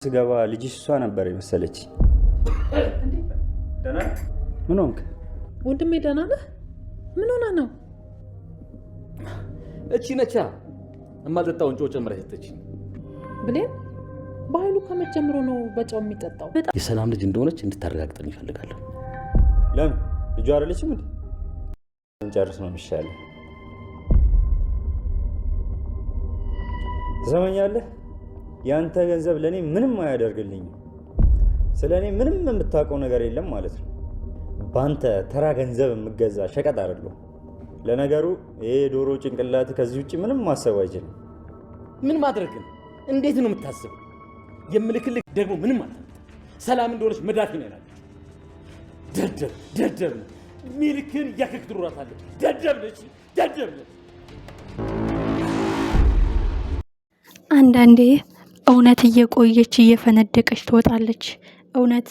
ስገባ ልጅሽ እሷ ነበር የመሰለች። ደህና ምን ሆንክ ወንድሜ? ደህና ነህ? ምን ሆነ ነው? እቺ ነቻ እማልጠጣውን ጨው ጨምረህ ሰጠችኝ። ብሌን በኃይሉ ከመጀመሩ ነው በጨው የሚጠጣው። የሰላም ልጅ እንደሆነች እንድታረጋግጠን ይፈልጋለሁ። ለምን ልጇ አይደለችም እንዴ? እንጨርስ ነው የሚሻለው። ትሰማኛለህ? ያንተ ገንዘብ ለኔ ምንም አያደርግልኝም። ስለኔ ምንም የምታውቀው ነገር የለም ማለት ነው። ባንተ ተራ ገንዘብ የምገዛ ሸቀጥ አይደለሁ። ለነገሩ ይሄ ዶሮ ጭንቅላት ከዚህ ውጪ ምንም ማሰብ አይችልም። ምን ማድረግ ነው? እንዴት ነው የምታስበው? የምልክልህ ደግሞ ምንም ማለት ሰላም እንደሆነች መዳፊ ነው ያለው። ደደብ ነው። ሚልክን እያከክ ትኖራታለህ። ደደብ ነች። አንዳንዴ እውነት እየቆየች እየፈነደቀች ትወጣለች። እውነት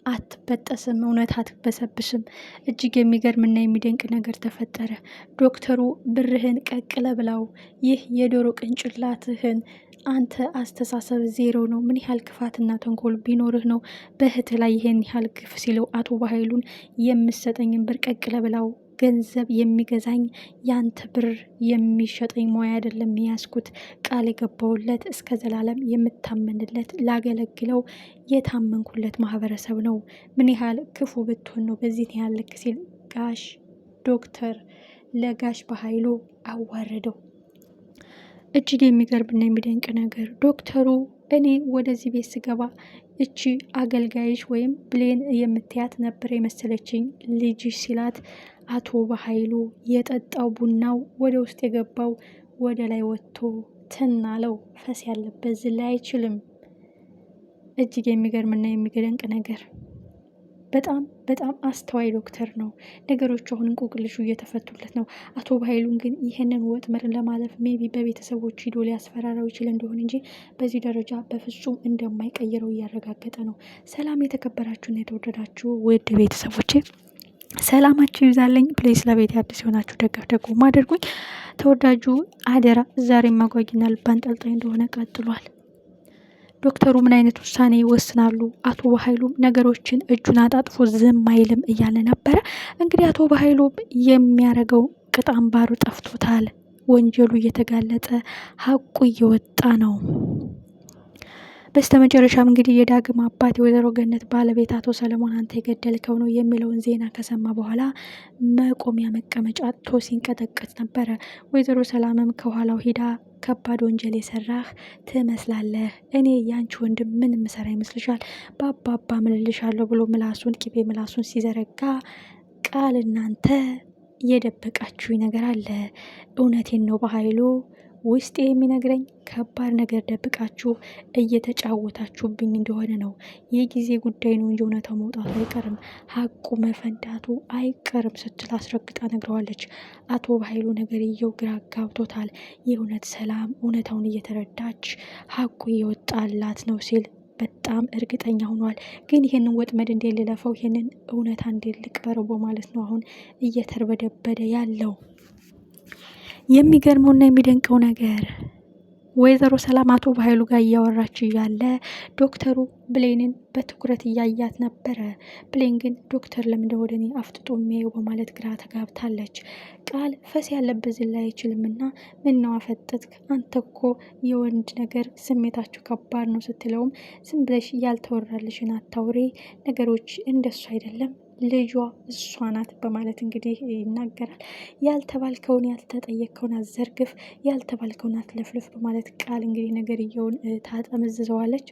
አትበጠስም፣ እውነት አትበሰብስም። እጅግ የሚገርምና የሚደንቅ ነገር ተፈጠረ። ዶክተሩ ብርህን ቀቅለ ብላው፣ ይህ የዶሮ ቅንጭላትህን አንተ አስተሳሰብ ዜሮ ነው። ምን ያህል ክፋትና ተንኮል ቢኖርህ ነው በእህት ላይ ይሄን ያህል ግፍ ሲለው አቶ በኃይሉን የምሰጠኝን ብር ቀቅለ ብላው፣ ገንዘብ የሚገዛኝ ያንተ ብር የሚሸጠኝ ሙያ አይደለም ያስኩት፣ ቃል የገባውለት እስከ ዘላለም የምታመንለት ላገለግለው የታመንኩለት ማህበረሰብ ነው። ምን ያህል ክፉ ብትሆን ነው በዚህ ያህል ልክ ሲል ጋሽ ዶክተር ለጋሽ በኃይሉ አዋረደው። እጅግ የሚገርምና የሚደንቅ ነገር ዶክተሩ እኔ ወደዚህ ቤት ስገባ እቺ አገልጋይሽ ወይም ብሌን የምትያት ነበር የመሰለችኝ ልጅሽ ሲላት፣ አቶ በኃይሉ የጠጣው ቡናው ወደ ውስጥ የገባው ወደ ላይ ወጥቶ ትናለው። ፈስ ያለበት ዝላ አይችልም። እጅግ የሚገርምና የሚደንቅ ነገር። በጣም አስተዋይ ዶክተር ነው። ነገሮቹ አሁን እንቆቅልሹ እየተፈቱለት ነው። አቶ በኃይሉን ግን ይህንን ወጥመድን ለማለፍ ሜቢ በቤተሰቦች ሂዶ ሊያስፈራራው ይችል እንደሆን እንጂ በዚህ ደረጃ በፍጹም እንደማይቀይረው እያረጋገጠ ነው። ሰላም የተከበራችሁና የተወደዳችሁ ውድ ቤተሰቦቼ ሰላማችሁ ይብዛለኝ። ፕሌስ ለቤት አዲስ የሆናችሁ ደግሞ አድርጉኝ። ተወዳጁ አደራ ዛሬ ማጓጊና ልብ አንጠልጣይ እንደሆነ ቀጥሏል። ዶክተሩ ምን አይነት ውሳኔ ይወስናሉ? አቶ በኃይሉም ነገሮችን እጁን አጣጥፎ ዝም አይልም እያለ ነበረ። እንግዲህ አቶ በኃይሉ የሚያደርገው ቅጥ አምባሩ ጠፍቶታል። ወንጀሉ እየተጋለጠ ሀቁ እየወጣ ነው። በስተመጨረሻም እንግዲህ የዳግም አባት የወይዘሮ ገነት ባለቤት አቶ ሰለሞን አንተ የገደልከው ነው የሚለውን ዜና ከሰማ በኋላ መቆሚያ መቀመጫ አጥቶ ሲንቀጠቀጥ ነበረ። ወይዘሮ ሰላምም ከኋላው ሂዳ ከባድ ወንጀል የሰራህ ትመስላለህ፣ እኔ ያንቺ ወንድም ምን ምሰራ ይመስልሻል? በአባባ ምልልሻለሁ ብሎ ቅቤ ምላሱን ሲዘረጋ ቃል እናንተ የደበቃችሁ ነገር አለ። እውነቴን ነው በኃይሉ ውስጥ የሚነግረኝ ከባድ ነገር ደብቃችሁ እየተጫወታችሁብኝ እንደሆነ ነው። የጊዜ ጉዳይ ነው እንጂ እውነታው መውጣቱ አይቀርም፣ ሀቁ መፈንዳቱ አይቀርም ስትል አስረግጣ ነግረዋለች። አቶ በኃይሉ ነገርየው ግራ ጋብቶታል። የእውነት ሰላም እውነታውን እየተረዳች ሀቁ እየወጣላት ነው ሲል በጣም እርግጠኛ ሆኗል። ግን ይህንን ወጥመድ እንዴት ልለፈው፣ ይህንን እውነታ እንዴት ልቅበረው በማለት ነው አሁን እየተርበደበደ ያለው። የሚገርመውና የሚደንቀው ነገር ወይዘሮ ሰላም አቶ በኃይሉ ጋር እያወራች እያለ ዶክተሩ ብሌንን በትኩረት እያያት ነበረ። ብሌን ግን ዶክተር ለምንድን ወደ እኔ አፍጥጦ የሚያየው በማለት ግራ ተጋብታለች። ቃል ፈስ ያለበት ዝላ አይችልምና ምነው አፈጠጥክ? አንተ እኮ የወንድ ነገር ስሜታችሁ ከባድ ነው ስትለውም ዝም ብለሽ ያልተወራልሽን አታውሬ፣ ነገሮች እንደሱ አይደለም ልጇ እሷ ናት በማለት እንግዲህ ይናገራል። ያልተባልከውን ያልተጠየቅከውን አዘርግፍ፣ ያልተባልከውን አትለፍልፍ በማለት ቃል እንግዲህ ነገርየውን ታጠመዝዘዋለች።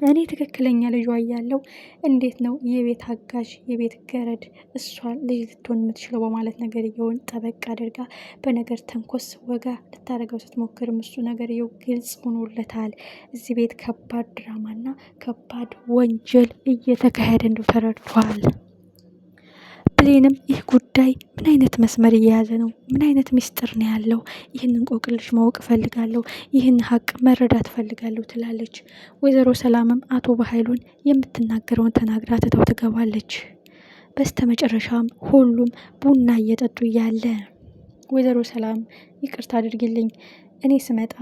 እኔ ትክክለኛ ልጇ እያለው እንዴት ነው የቤት አጋዥ የቤት ገረድ እሷ ልጅ ልትሆን የምትችለው በማለት ነገርየውን ጠበቅ አድርጋ በነገር ተንኮስ ወጋ ልታደርገው ስትሞክርም እሱ ነገርየው ግልጽ ሆኖለታል። እዚህ ቤት ከባድ ድራማና ከባድ ወንጀል እየተካሄደ እንደው ተረድቷል። ብሌንም ይህ ጉዳይ ምን አይነት መስመር እየያዘ ነው? ምን አይነት ሚስጥር ነው ያለው? ይህንን እንቆቅልሽ ማወቅ እፈልጋለሁ፣ ይህን ሀቅ መረዳት እፈልጋለሁ ትላለች። ወይዘሮ ሰላምም አቶ በኃይሉን የምትናገረውን ተናግራ ትተው ትገባለች። በስተመጨረሻም ሁሉም ቡና እየጠጡ እያለ ወይዘሮ ሰላም ይቅርታ አድርጊልኝ እኔ ስመጣ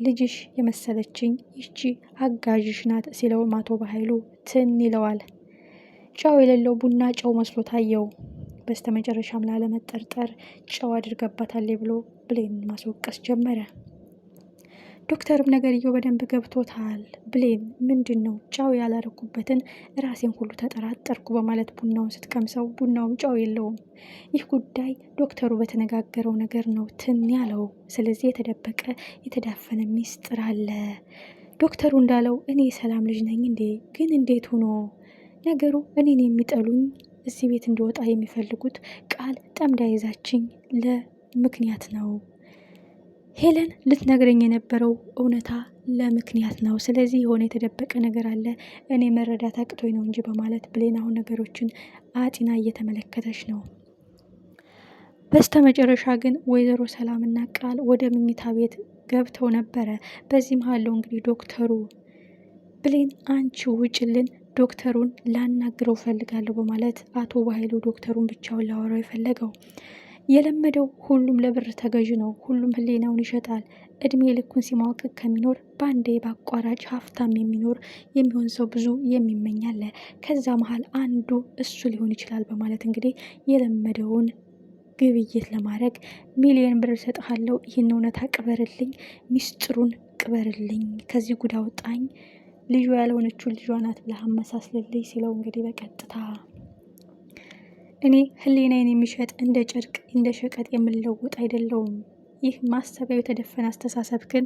ልጅሽ የመሰለችኝ ይቺ አጋዥሽ ናት ሲለው አቶ በኃይሉ ትን ይለዋል። ጨው የሌለው ቡና ጨው መስሎ ታየው። በስተመጨረሻም ላለመጠርጠር ጨው አድርገባታል ብሎ ብሌን ማስወቀስ ጀመረ። ዶክተርም ነገርየው በደንብ ገብቶታል። ብሌን ምንድን ነው ጨው ያላረኩበትን ራሴን ሁሉ ተጠራጠርኩ በማለት ቡናውን ስትቀምሰው ቡናውም ጨው የለውም። ይህ ጉዳይ ዶክተሩ በተነጋገረው ነገር ነው ትን ያለው። ስለዚህ የተደበቀ የተዳፈነ ሚስጥር አለ። ዶክተሩ እንዳለው እኔ የሰላም ልጅ ነኝ እንዴ? ግን እንዴት ሆኖ ነገሩ? እኔን የሚጠሉኝ እዚህ ቤት እንዲወጣ የሚፈልጉት ቃል ጠምዳ ይዛችኝ ለምክንያት ነው። ሄለን ልትነግረኝ የነበረው እውነታ ለምክንያት ነው። ስለዚህ የሆነ የተደበቀ ነገር አለ፣ እኔ መረዳት አቅቶኝ ነው እንጂ በማለት ብሌን አሁን ነገሮችን አጢና እየተመለከተች ነው። በስተ መጨረሻ ግን ወይዘሮ ሰላምና ቃል ወደ መኝታ ቤት ገብተው ነበረ። በዚህ መሀል ነው እንግዲህ ዶክተሩ ብሌን አንቺ ውጭልን፣ ዶክተሩን ላናግረው ፈልጋለሁ በማለት አቶ በኃይሉ ዶክተሩን ብቻውን ላወራው የፈለገው። የለመደው ሁሉም ለብር ተገዥ ነው። ሁሉም ህሊናውን ይሸጣል። እድሜ ልኩን ሲማወቅ ከሚኖር በአንዴ በአቋራጭ ሀብታም የሚሆን ሰው ብዙ የሚመኛለ። ከዛ መሀል አንዱ እሱ ሊሆን ይችላል በማለት እንግዲህ የለመደውን ግብይት ለማድረግ ሚሊዮን ብር እሰጥሃለሁ፣ ይህን እውነታ ቅበርልኝ፣ ሚስጥሩን ቅበርልኝ፣ ከዚህ ጉድ አውጣኝ፣ ልጇ ያልሆነችውን ልጇ ናት ብለህ አመሳስልልኝ ሲለው እንግዲህ በቀጥታ እኔ ህሊናዬን የሚሸጥ እንደ ጨርቅ እንደ ሸቀጥ የምለውጥ አይደለውም። ይህ ማሰቢያው የተደፈነ አስተሳሰብ ግን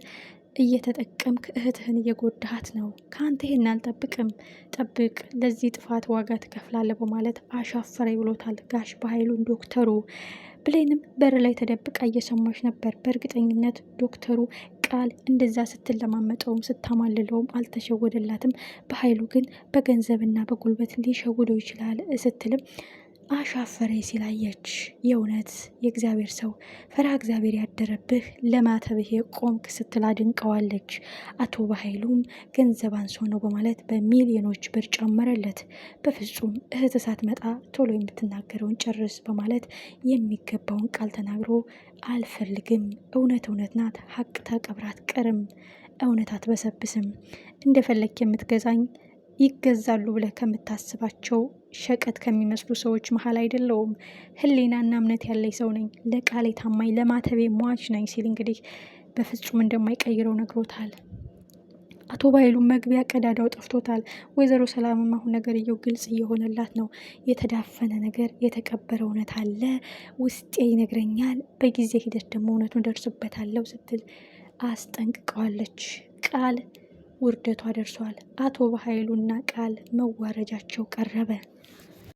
እየተጠቀምክ እህትህን እየጎዳሃት ነው። ከአንተ ይህን አልጠብቅም፣ ጠብቅ፣ ለዚህ ጥፋት ዋጋ ትከፍላለህ በማለት አሻፈረኝ ብሎታል ጋሽ በኃይሉን ዶክተሩ። ብሌንም በር ላይ ተደብቃ እየሰማች ነበር። በእርግጠኝነት ዶክተሩ ቃል እንደዛ ስትለማመጠውም ስታማልለውም አልተሸወደላትም። በኃይሉ ግን በገንዘብና በጉልበት ሊሸውደው ይችላል ስትልም አሻፈረ ሲላየች የእውነት የእግዚአብሔር ሰው ፈራ እግዚአብሔር ያደረብህ ለማተብህ የቆምክ ስትል አድንቀዋለች። አቶ በኃይሉም ገንዘብ አንሶ ነው በማለት በሚሊዮኖች ብር ጨመረለት። በፍጹም እህት ሳትመጣ ቶሎ የምትናገረውን ጨርስ በማለት የሚገባውን ቃል ተናግሮ አልፈልግም፣ እውነት እውነት ናት፣ ሀቅ ተቀብራ አትቀርም፣ እውነት አትበሰብስም፣ እንደፈለክ የምትገዛኝ ይገዛሉ ብለህ ከምታስባቸው ሸቀጥ ከሚመስሉ ሰዎች መሀል አይደለውም። ህሊናና እምነት ያለኝ ሰው ነኝ፣ ለቃሌ ታማኝ፣ ለማተቤ ሟች ነኝ ሲል እንግዲህ በፍጹም እንደማይቀይረው ነግሮታል። አቶ በኃይሉ መግቢያ ቀዳዳው ጠፍቶታል። ወይዘሮ ሰላምም አሁን ነገርየው ግልጽ እየሆነላት ነው። የተዳፈነ ነገር የተቀበረ እውነት አለ፣ ውስጤ ይነግረኛል፣ በጊዜ ሂደት ደግሞ እውነቱን ደርስበታለሁ ስትል አስጠንቅቀዋለች። ቃል ውርደቷ ደርሷል። አቶ በኃይሉና ቃል መዋረጃቸው ቀረበ።